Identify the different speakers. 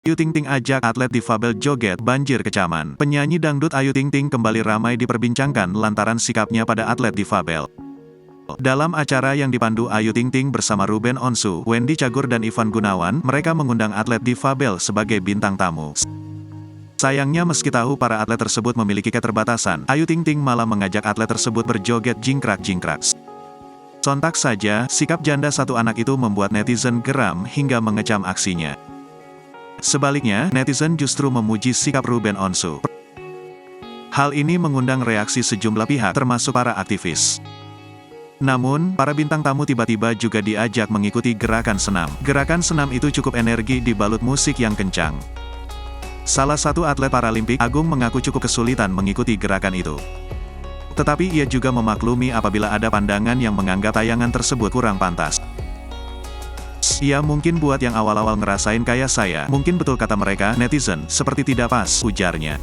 Speaker 1: Ayu Ting Ting ajak atlet difabel joget banjir kecaman. Penyanyi dangdut Ayu Ting Ting kembali ramai diperbincangkan lantaran sikapnya pada atlet difabel. Dalam acara yang dipandu Ayu Ting Ting bersama Ruben Onsu, Wendy Cagur dan Ivan Gunawan, mereka mengundang atlet difabel sebagai bintang tamu. Sayangnya meski tahu para atlet tersebut memiliki keterbatasan, Ayu Ting Ting malah mengajak atlet tersebut berjoget jingkrak-jingkrak. Sontak saja, sikap janda satu anak itu membuat netizen geram hingga mengecam aksinya. Sebaliknya, netizen justru memuji sikap Ruben Onsu. Hal ini mengundang reaksi sejumlah pihak termasuk para aktivis. Namun, para bintang tamu tiba-tiba juga diajak mengikuti gerakan senam. Gerakan senam itu cukup energi dibalut musik yang kencang. Salah satu atlet Paralimpik, Agung, mengaku cukup kesulitan mengikuti gerakan itu. Tetapi ia juga memaklumi apabila ada pandangan yang menganggap tayangan tersebut kurang pantas. "Ya mungkin buat yang awal-awal ngerasain kayak saya, mungkin betul kata mereka, netizen, seperti tidak pas," ujarnya.